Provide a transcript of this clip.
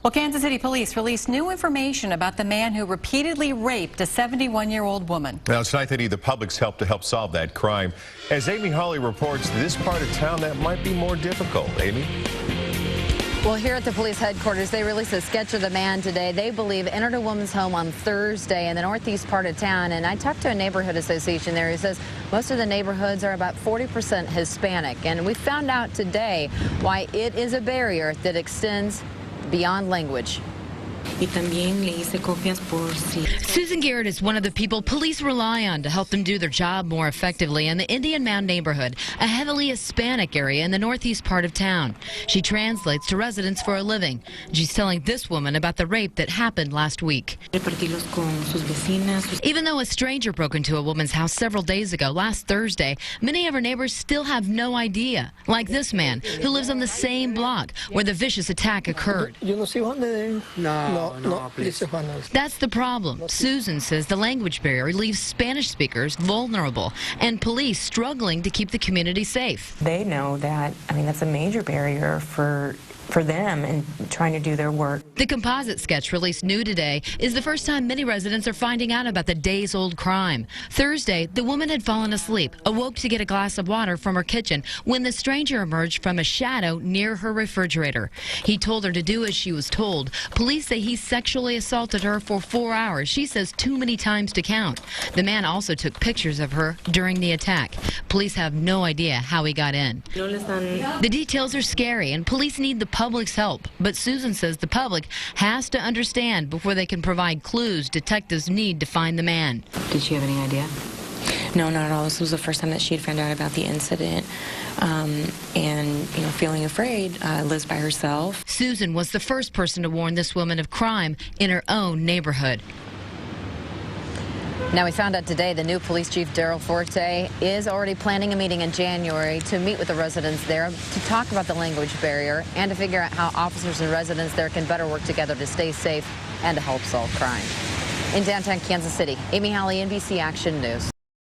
Well, Kansas City police released new information about the man who repeatedly raped a 71-year-old woman. Now, tonight they need the public's help to help solve that crime. As Amy Hawley reports, this part of town that might be more difficult. Amy? Well, here at the police headquarters, they released a sketch of the man today they believe entered a woman's home on Thursday in the northeast part of town. And I talked to a neighborhood association there who says most of the neighborhoods are about 40% Hispanic. And we found out today why it is a barrier that extends beyond language. Susan Garrett is one of the people police rely on to help them do their job more effectively in the Indian Mound neighborhood, a heavily Hispanic area in the northeast part of town. She translates to residents for a living. She's telling this woman about the rape that happened last week. Even though a stranger broke into a woman's house several days ago, last Thursday, many of her neighbors still have no idea, like this man who lives on the same block where the vicious attack occurred. That's the problem. Susan says the language barrier leaves Spanish speakers vulnerable and police struggling to keep the community safe. They know that, that's a major barrier for them in trying to do their work. The composite sketch released new today is the first time many residents are finding out about the days-old crime. Thursday, the woman had fallen asleep, awoke to get a glass of water from her kitchen when the stranger emerged from a shadow near her refrigerator. He told her to do as she was told. Police say he sexually assaulted her for 4 hours. She says too many times to count. The man also took pictures of her during the attack. Police have no idea how he got in. The details are scary and police need the public's help, but Susan says the public has to understand before they can provide clues detectives need to find the man. Did she have any idea? No, not at all. This was the first time that she had found out about the incident. And feeling afraid, lives by herself. Susan was the first person to warn this woman of crime in her own neighborhood. Now, we found out today the new police chief, Daryl Forte, is already planning a meeting in January to meet with the residents there to talk about the language barrier and to figure out how officers and residents there can better work together to stay safe and to help solve crime. In downtown Kansas City, Amy Hawley, NBC Action News.